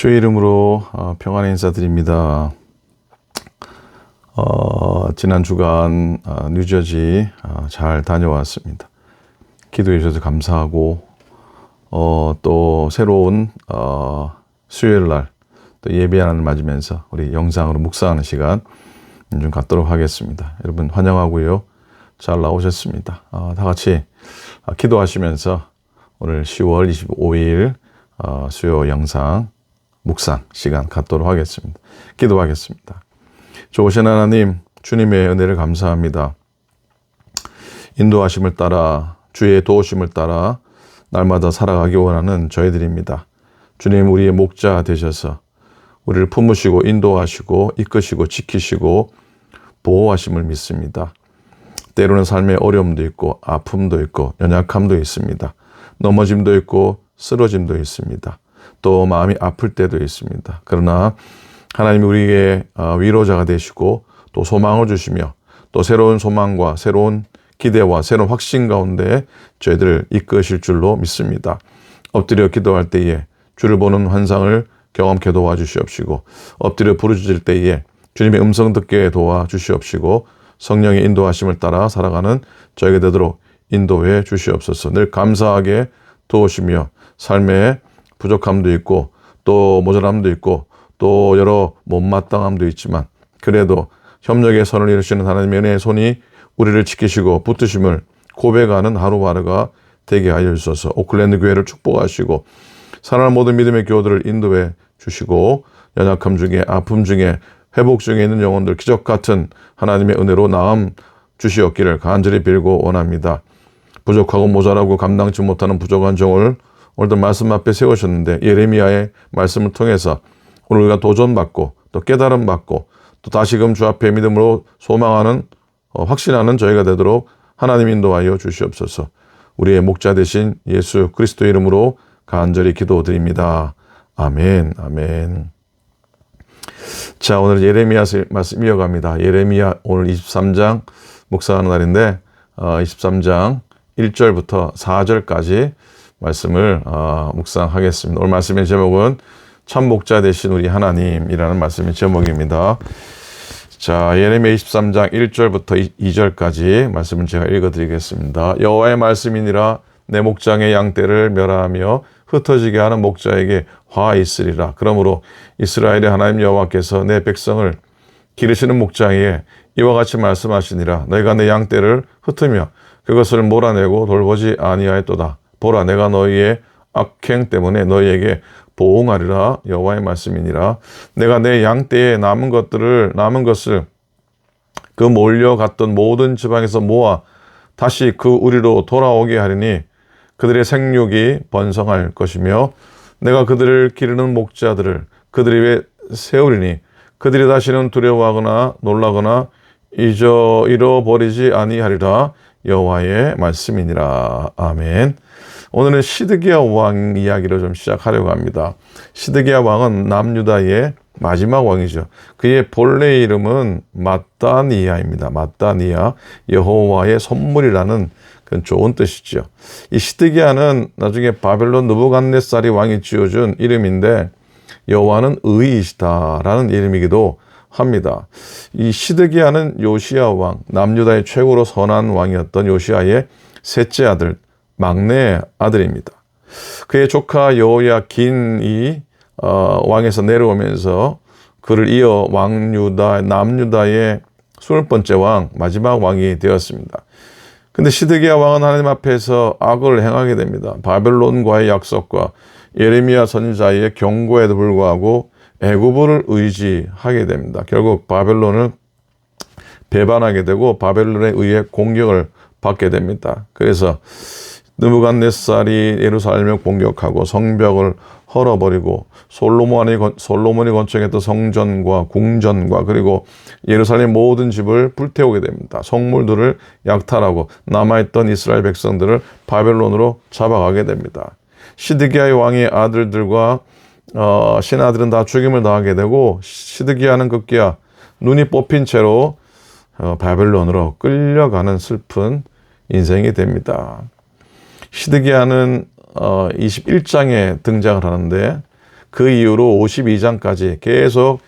주의 이름으로 평안의 인사드립니다. 지난 주간 뉴저지 잘 다녀왔습니다. 기도해 주셔서 감사하고 또 새로운 수요일 날 또 예배 하나를 맞으면서 우리 영상으로 묵상하는 시간 좀 갖도록 하겠습니다. 여러분 환영하고요. 잘 나오셨습니다. 다 같이 기도하시면서 오늘 10월 25일 수요 영상 묵상 시간 갖도록 하겠습니다. 기도하겠습니다. 좋으신 하나님, 주님의 은혜를 감사합니다. 인도하심을 따라 주의 도우심을 따라 날마다 살아가기 원하는 저희들입니다. 주님, 우리의 목자 되셔서 우리를 품으시고 인도하시고 이끄시고 지키시고 보호하심을 믿습니다. 때로는 삶의 어려움도 있고 아픔도 있고 연약함도 있습니다. 넘어짐도 있고 쓰러짐도 있습니다. 또 마음이 아플 때도 있습니다. 그러나 하나님이 우리의 위로자가 되시고 또 소망을 주시며 또 새로운 소망과 새로운 기대와 새로운 확신 가운데 저희들을 이끄실 줄로 믿습니다. 엎드려 기도할 때에 주를 보는 환상을 경험케 도와주시옵시고 엎드려 부르짖을 때에 주님의 음성 듣게 도와주시옵시고 성령의 인도하심을 따라 살아가는 저에게 되도록 인도해 주시옵소서. 늘 감사하게 도우시며 삶에 부족함도 있고 또 모자람도 있고 또 여러 못마땅함도 있지만 그래도 협력의 선을 이루시는 하나님의 은혜의 손이 우리를 지키시고 붙드심을 고백하는 하루하루가 되게 하여 주소서. 오클랜드 교회를 축복하시고 사랑하는 모든 믿음의 교우들을 인도해 주시고 연약함 중에 아픔 중에 회복 중에 있는 영혼들 기적 같은 하나님의 은혜로 나음 주시옵기를 간절히 빌고 원합니다. 부족하고 모자라고 감당치 못하는 부족한 종을 오늘도 말씀 앞에 세우셨는데 예레미야의 말씀을 통해서 오늘 우리가 도전받고 또 깨달음 받고 또 다시금 주 앞에 믿음으로 소망하는 확신하는 저희가 되도록 하나님 인도하여 주시옵소서. 우리의 목자 되신 예수 그리스도 이름으로 간절히 기도드립니다. 아멘, 아멘. 자, 오늘 예레미야 말씀 이어갑니다. 예레미야 오늘 23장 묵상하는 날인데 23장 1절부터 4절까지 말씀을 묵상하겠습니다. 오늘 말씀의 제목은 참 목자 되신 우리 하나님이라는 말씀의 제목입니다. 자, 예레미야 23장 1절부터 2절까지 말씀을 제가 읽어드리겠습니다. 여호와의 말씀이니라 내 목장의 양떼를 멸하며 흩어지게 하는 목자에게 화 있으리라. 그러므로 이스라엘의 하나님 여호와께서 내 백성을 기르시는 목장에 이와 같이 말씀하시니라. 너희가 내 양떼를 흩으며 그것을 몰아내고 돌보지 아니하였도다. 보라, 내가 너희의 악행 때문에 너희에게 보응하리라. 여호와의 말씀이니라. 내가 내 양떼에 남은 것을 그 몰려갔던 모든 지방에서 모아 다시 그 우리로 돌아오게 하리니 그들의 생육이 번성할 것이며 내가 그들을 기르는 목자들을 그들이 위에 세우리니 그들이 다시는 두려워하거나 놀라거나 잃어버리지 아니하리라. 여호와의 말씀이니라. 아멘. 오늘은 시드기야 왕 이야기를 좀 시작하려고 합니다. 시드기야 왕은 남유다의 마지막 왕이죠. 그의 본래 이름은 마따니아입니다. 마따니아, 여호와의 선물이라는 그런 좋은 뜻이죠. 이 시드기야는 나중에 바벨론 느부갓네살이 왕이 지어준 이름인데 여호와는 의이시다라는 이름이기도 합니다. 이 시드기야는 요시야 왕, 남유다의 최고로 선한 왕이었던 요시야의 셋째 아들, 막내 아들입니다. 그의 조카 여호야긴이 왕에서 내려오면서 그를 이어 남유다의 20번째 왕, 마지막 왕이 되었습니다. 근데 시드기야 왕은 하나님 앞에서 악을 행하게 됩니다. 바벨론과의 약속과 예레미야 선지자의 경고에도 불구하고 애굽을 의지하게 됩니다. 결국 바벨론을 배반하게 되고 바벨론에 의해 공격을 받게 됩니다. 그래서 느부갓네살이 예루살렘을 공격하고 성벽을 헐어버리고 솔로몬이 건축했던 성전과 궁전과 그리고 예루살렘 모든 집을 불태우게 됩니다. 성물들을 약탈하고 남아있던 이스라엘 백성들을 바벨론으로 잡아가게 됩니다. 시드기야의 왕의 아들들과 신하들은 다 죽임을 당하게 되고 시드기야는 급기야 눈이 뽑힌 채로 바벨론으로 끌려가는 슬픈 인생이 됩니다. 시드기야는 21장에 등장을 하는데 그 이후로 52장까지 계속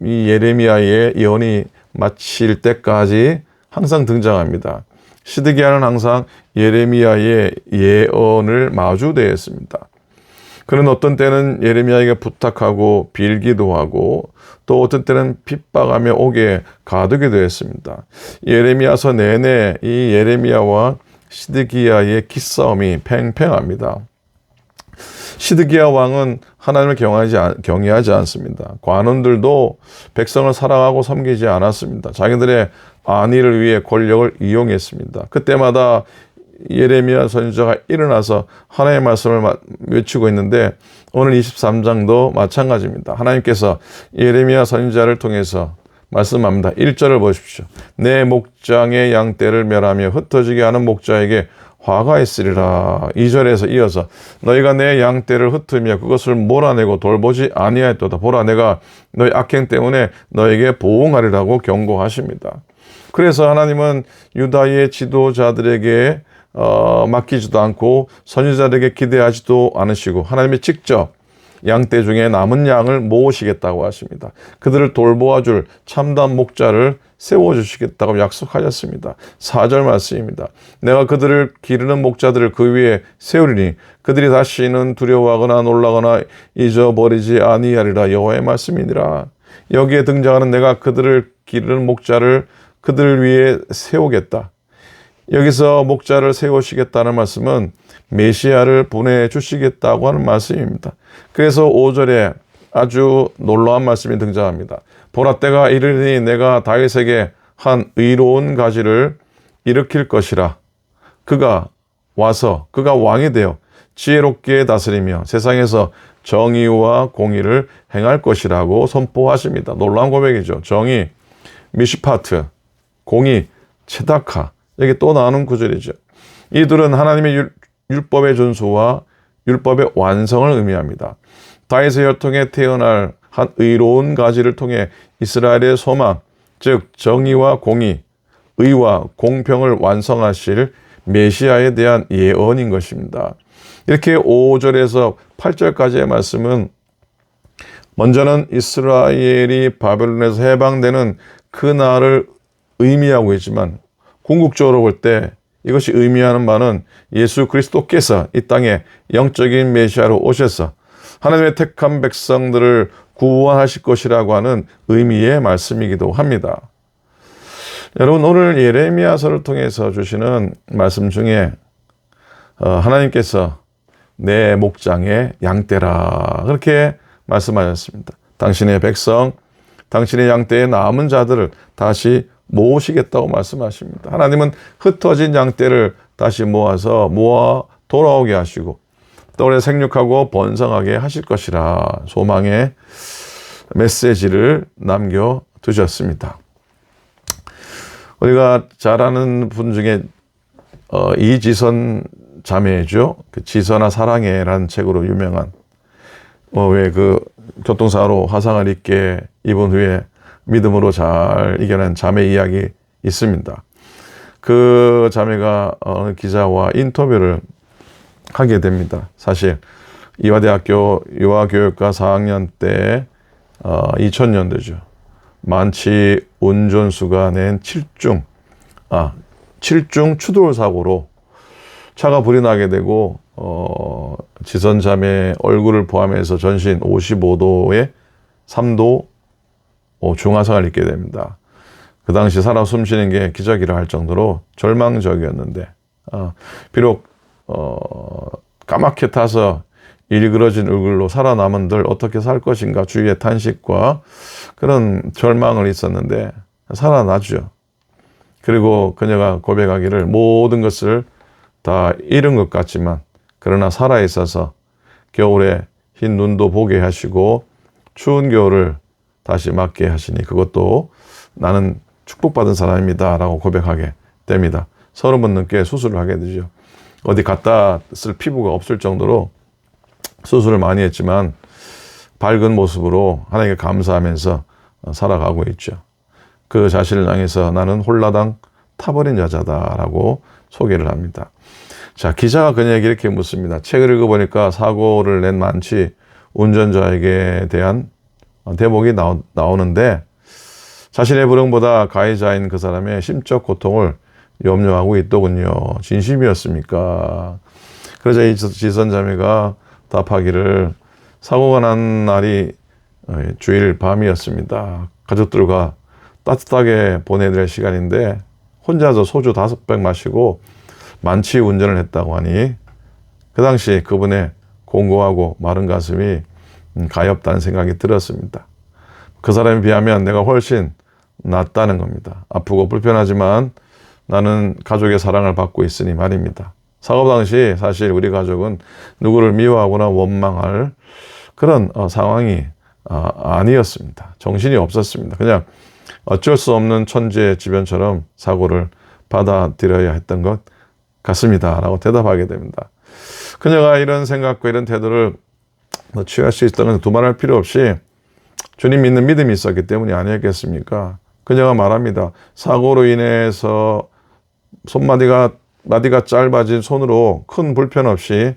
이 예레미야의 예언이 마칠 때까지 항상 등장합니다. 시드기야는 항상 예레미야의 예언을 마주대했습니다. 그는 어떤 때는 예레미야에게 부탁하고 빌기도 하고 또 어떤 때는 핍박하며 옥에 가두기도 했습니다. 예레미야서 내내 이 예레미야와 시드기야의 기싸움이 팽팽합니다. 시드기야 왕은 하나님을 경외하지 않습니다. 관원들도 백성을 사랑하고 섬기지 않았습니다. 자기들의 안위를 위해 권력을 이용했습니다. 그때마다 예레미야 선지자가 일어나서 하나님의 말씀을 외치고 있는데 오늘 23장도 마찬가지입니다. 하나님께서 예레미야 선지자를 통해서 말씀합니다. 1절을 보십시오. 내 목장의 양떼를 멸하며 흩어지게 하는 목자에게 화가 있으리라. 2절에서 이어서 너희가 내 양떼를 흩으며 그것을 몰아내고 돌보지 아니하였도다. 보라, 내가 너희 악행 때문에 너에게 보응하리라고 경고하십니다. 그래서 하나님은 유다의 지도자들에게 맡기지도 않고 선지자들에게 기대하지도 않으시고 하나님이 직접 양떼 중에 남은 양을 모으시겠다고 하십니다. 그들을 돌보아 줄 참담 목자를 세워주시겠다고 약속하셨습니다. 4절 말씀입니다. 내가 그들을 기르는 목자들을 그 위에 세우리니 그들이 다시는 두려워하거나 놀라거나 잊어버리지 아니하리라. 여호와의 말씀이니라. 여기에 등장하는 내가 그들을 기르는 목자를 그들 위에 세우겠다. 여기서 목자를 세우시겠다는 말씀은 메시아를 보내주시겠다고 하는 말씀입니다. 그래서 5절에 아주 놀라운 말씀이 등장합니다. 보라, 때가 이르니 내가 다윗에게 한 의로운 가지를 일으킬 것이라. 그가 와서 그가 왕이 되어 지혜롭게 다스리며 세상에서 정의와 공의를 행할 것이라고 선포하십니다. 놀라운 고백이죠. 정의, 미시파트, 공의, 체다카. 여기 또 나오는 구절이죠. 이들은 하나님의 율법의 준수와 율법의 완성을 의미합니다. 다윗의 혈통에 태어날 한 의로운 가지를 통해 이스라엘의 소망, 즉 정의와 공의, 의와 공평을 완성하실 메시아에 대한 예언인 것입니다. 이렇게 5절에서 8절까지의 말씀은 먼저는 이스라엘이 바벨론에서 해방되는 그날을 의미하고 있지만 궁극적으로 볼 때 이것이 의미하는 바는 예수 그리스도께서 이 땅에 영적인 메시아로 오셔서 하나님의 택한 백성들을 구원하실 것이라고 하는 의미의 말씀이기도 합니다. 여러분, 오늘 예레미야서를 통해서 주시는 말씀 중에 하나님께서 내 목장의 양떼라 그렇게 말씀하셨습니다. 당신의 백성, 당신의 양떼의 남은 자들을 다시 모으시겠다고 말씀하십니다. 하나님은 흩어진 양떼를 다시 모아 돌아오게 하시고 또 오래 생육하고 번성하게 하실 것이라 소망의 메시지를 남겨두셨습니다. 우리가 잘 아는 분 중에 이지선 자매죠. 그 지선아 사랑해라는 책으로 유명한 왜 그 교통사고로 화상을 입게 입은 후에 믿음으로 잘 이겨낸 자매 이야기 있습니다. 그 자매가 어느 기자와 인터뷰를 하게 됩니다. 사실 이화대학교 유아교육과 4학년 때 2000년도죠. 만취 운전수가 낸 7중 추돌 사고로 차가 불이 나게 되고 지선 자매 얼굴을 포함해서 전신 55도에 3도 중화상을 입게 됩니다. 그 당시 살아 숨쉬는 게 기적이라 할 정도로 절망적이었는데 비록 까맣게 타서 일그러진 얼굴로 살아남은들 어떻게 살 것인가 주위의 탄식과 그런 절망을 있었는데 살아나죠. 그리고 그녀가 고백하기를 모든 것을 다 잃은 것 같지만 그러나 살아있어서 겨울에 흰 눈도 보게 하시고 추운 겨울을 다시 맞게 하시니 그것도 나는 축복받은 사람입니다 라고 고백하게 됩니다. 30번 넘게 수술을 하게 되죠. 어디 갖다 쓸 피부가 없을 정도로 수술을 많이 했지만 밝은 모습으로 하나님께 감사하면서 살아가고 있죠. 그 자신을 향해서 나는 홀라당 타버린 여자다라고 소개를 합니다. 자, 기자가 그녀에게 이렇게 묻습니다. 책을 읽어보니까 사고를 낸 만취 운전자에게 대한 대목이 나오는데 자신의 불응보다 가해자인 그 사람의 심적 고통을 염려하고 있더군요. 진심이었습니까? 그러자 이 지선자매가 답하기를 사고가 난 날이 주일 밤이었습니다. 가족들과 따뜻하게 보내드릴 시간인데 혼자서 소주 5병 마시고 만취 운전을 했다고 하니 그 당시 그분의 공고하고 마른 가슴이 가엾다는 생각이 들었습니다. 그 사람에 비하면 내가 훨씬 낫다는 겁니다. 아프고 불편하지만 나는 가족의 사랑을 받고 있으니 말입니다. 사고 당시 사실 우리 가족은 누구를 미워하거나 원망할 그런 상황이 아니었습니다. 정신이 없었습니다. 그냥 어쩔 수 없는 천재 지변처럼 사고를 받아들여야 했던 것 같습니다. 라고 대답하게 됩니다. 그녀가 이런 생각과 이런 태도를 취할 수 있었던 건 두말할 필요 없이 주님 믿는 믿음이 있었기 때문이 아니었겠습니까? 그녀가 말합니다. 사고로 인해서 마디가 짧아진 손으로 큰 불편 없이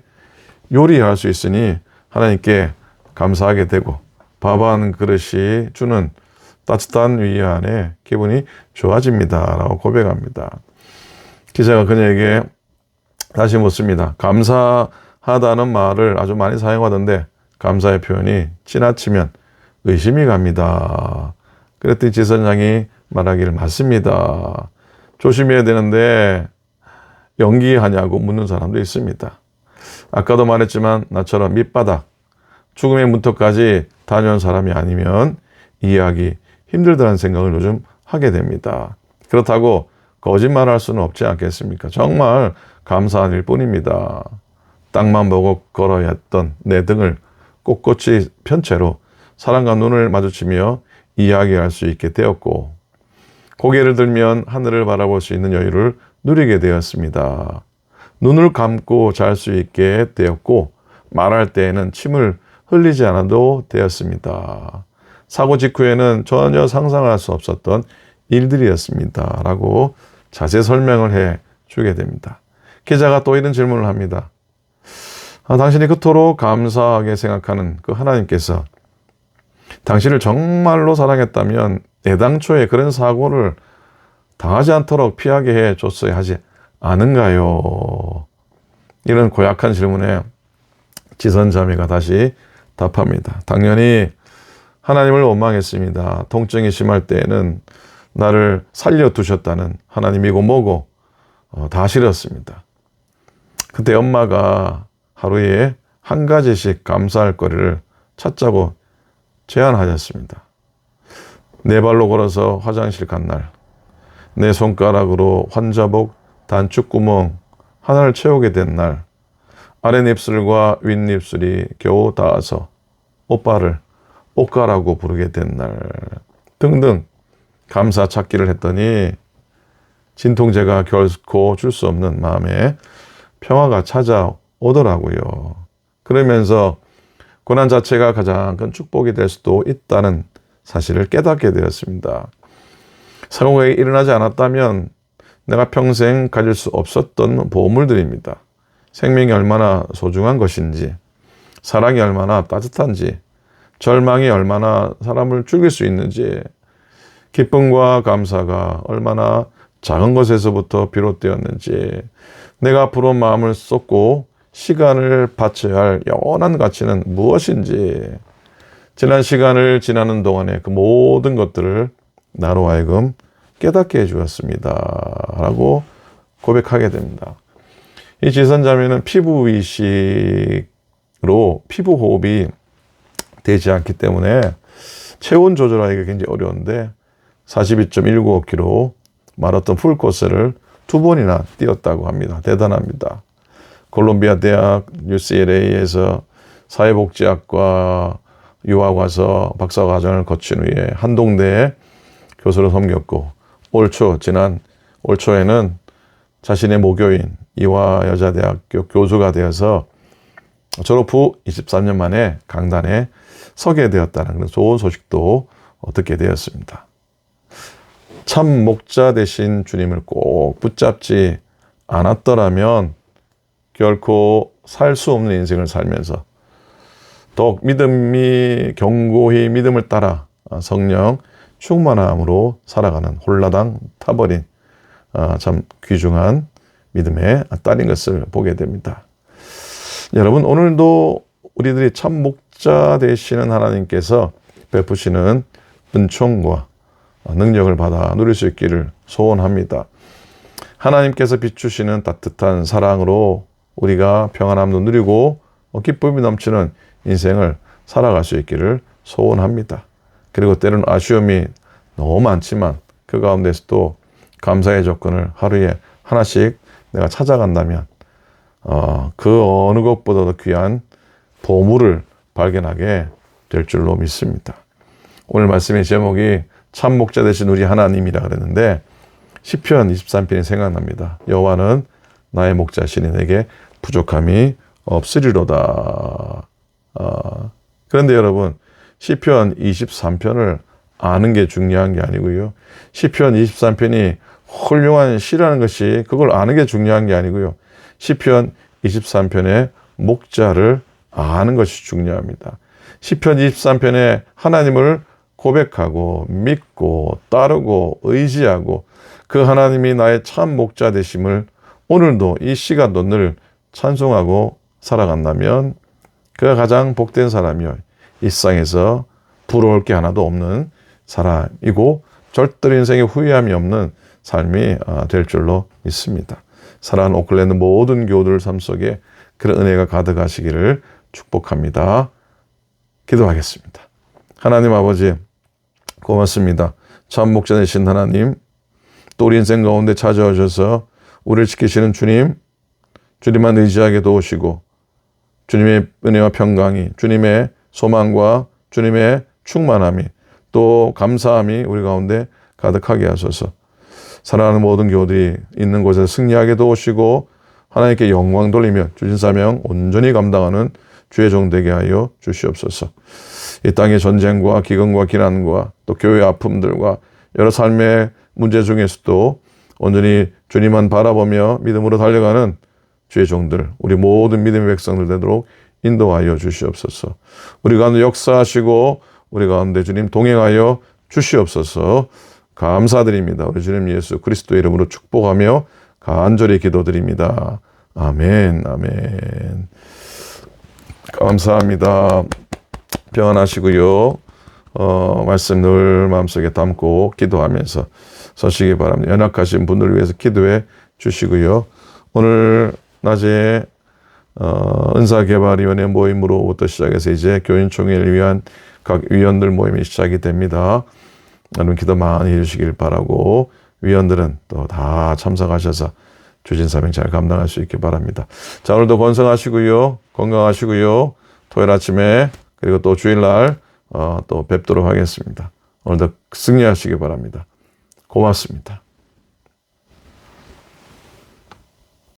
요리할 수 있으니 하나님께 감사하게 되고 밥 한 그릇이 주는 따뜻한 위에 안에 기분이 좋아집니다. 라고 고백합니다. 기자가 그녀에게 다시 묻습니다. 감사하다는 말을 아주 많이 사용하던데 감사의 표현이 지나치면 의심이 갑니다. 그랬더니 지선장이 말하기를 맞습니다. 조심해야 되는데 연기하냐고 묻는 사람도 있습니다. 아까도 말했지만 나처럼 밑바닥, 죽음의 문턱까지 다녀온 사람이 아니면 이해하기 힘들다는 생각을 요즘 하게 됩니다. 그렇다고 거짓말할 수는 없지 않겠습니까? 정말 감사한 일뿐입니다. 땅만 보고 걸어야 했던 내 등을 꼿꼿이 편 채로 사람과 눈을 마주치며 이야기할 수 있게 되었고 고개를 들면 하늘을 바라볼 수 있는 여유를 누리게 되었습니다. 눈을 감고 잘 수 있게 되었고 말할 때에는 침을 흘리지 않아도 되었습니다. 사고 직후에는 전혀 상상할 수 없었던 일들이었습니다. 라고 자세히 설명을 해 주게 됩니다. 기자가 또 이런 질문을 합니다. 당신이 그토록 감사하게 생각하는 그 하나님께서 당신을 정말로 사랑했다면 애당초에 그런 사고를 당하지 않도록 피하게 해 줬어야 하지 않은가요? 이런 고약한 질문에 지선자매가 다시 답합니다. 당연히 하나님을 원망했습니다. 통증이 심할 때에는 나를 살려두셨다는 하나님이고 뭐고 다 싫었습니다. 그때 엄마가 하루에 한 가지씩 감사할 거리를 찾자고 제안하셨습니다. 네 발로 걸어서 화장실 간 날, 내 손가락으로 환자복 단축구멍 하나를 채우게 된 날, 아랫입술과 윗입술이 겨우 닿아서 오빠를 오빠라고 부르게 된 날 등등 감사 찾기를 했더니 진통제가 결코 줄 수 없는 마음에 평화가 찾아오더라고요. 그러면서 고난 자체가 가장 큰 축복이 될 수도 있다는 사실을 깨닫게 되었습니다. 사고가 일어나지 않았다면 내가 평생 가질 수 없었던 보물들입니다. 생명이 얼마나 소중한 것인지, 사랑이 얼마나 따뜻한지, 절망이 얼마나 사람을 죽일 수 있는지, 기쁨과 감사가 얼마나 작은 것에서부터 비롯되었는지, 내가 앞으로 마음을 쏟고 시간을 바쳐야 할 영원한 가치는 무엇인지, 지난 시간을 지나는 동안에 그 모든 것들을 나로 하여금 깨닫게 해주었습니다. 라고 고백하게 됩니다. 이 지선자매는 피부 이식으로 피부 호흡이 되지 않기 때문에 체온 조절하기가 굉장히 어려운데 42.195kg 마라톤 풀코스를 2번이나 뛰었다고 합니다. 대단합니다. 콜롬비아 대학 UCLA에서 사회복지학과 유학 와서 박사과정을 거친 후에 한동대에 교수로 섬겼고 지난 올 초에는 자신의 모교인 이화여자대학교 교수가 되어서 졸업 후 23년 만에 강단에 서게 되었다는 그런 좋은 소식도 듣게 되었습니다. 참 목자 되신 주님을 꼭 붙잡지 않았더라면 결코 살 수 없는 인생을 살면서 더욱 믿음이 견고히 믿음을 따라 성령 충만함으로 살아가는 홀라당 타버린 참 귀중한 믿음의 딸인 것을 보게 됩니다. 여러분, 오늘도 우리들이 참 목자 되시는 하나님께서 베푸시는 은총과 능력을 받아 누릴 수 있기를 소원합니다. 하나님께서 비추시는 따뜻한 사랑으로 우리가 평안함도 누리고 기쁨이 넘치는 인생을 살아갈 수 있기를 소원합니다. 그리고 때로는 아쉬움이 너무 많지만 그 가운데서도 감사의 조건을 하루에 하나씩 내가 찾아간다면 그 어느 것보다도 귀한 보물을 발견하게 될 줄로 믿습니다. 오늘 말씀의 제목이 참 목자 되신 우리 하나님이라 그랬는데 시편 23편이 생각납니다. 여호와는 나의 목자시니 내게 부족함이 없으리로다. 그런데 여러분, 시편 23편을 아는 게 중요한 게 아니고요. 시편 23편이 훌륭한 시라는 것이 그걸 아는 게 중요한 게 아니고요. 시편 23편의 목자를 아는 것이 중요합니다. 시편 23편에 하나님을 고백하고 믿고 따르고 의지하고 그 하나님이 나의 참 목자 되심을 오늘도 이 시간도 늘 찬송하고 살아간다면 그가 가장 복된 사람이요, 이 세상에서 부러울 게 하나도 없는 사람이고 절대로 인생에 후회함이 없는 삶이 될 줄로 믿습니다. 사랑하는 오클랜드 모든 교우들 삶 속에 그런 은혜가 가득하시기를 축복합니다. 기도하겠습니다. 하나님 아버지, 고맙습니다. 참 목자 되신 하나님, 또 우리 인생 가운데 찾아오셔서 우리를 지키시는 주님, 주님만 의지하게 도우시고 주님의 은혜와 평강이, 주님의 소망과 주님의 충만함이, 또 감사함이 우리 가운데 가득하게 하소서. 사랑하는 모든 교우들이 있는 곳에서 승리하게 도우시고 하나님께 영광 돌리며 주신 사명 온전히 감당하는 주의 종 되게 하여 주시옵소서. 이 땅의 전쟁과 기근과 기난과 또 교회의 아픔들과 여러 삶의 문제 중에서도 온전히 주님만 바라보며 믿음으로 달려가는 주의 종들, 우리 모든 믿음의 백성들 되도록 인도하여 주시옵소서. 우리 가운데 역사하시고 우리 가운데 주님 동행하여 주시옵소서. 감사드립니다. 우리 주님 예수 그리스도의 이름으로 축복하며 간절히 기도드립니다. 아멘, 아멘. 감사합니다. 평안하시고요. 말씀 늘 마음속에 담고 기도하면서 서시기 바랍니다. 연약하신 분들을 위해서 기도해 주시고요. 오늘 낮에 은사개발위원회 모임으로부터 시작해서 이제 교인총회를 위한 각 위원들 모임이 시작이 됩니다. 여러분 기도 많이 해주시길 바라고 위원들은 또 다 참석하셔서 주신 사명 잘 감당할 수 있길 바랍니다. 자, 오늘도 건강하시고요. 건강하시고요. 토요일 아침에 그리고 또 주일날 또 뵙도록 하겠습니다. 오늘도 승리하시기 바랍니다. 고맙습니다.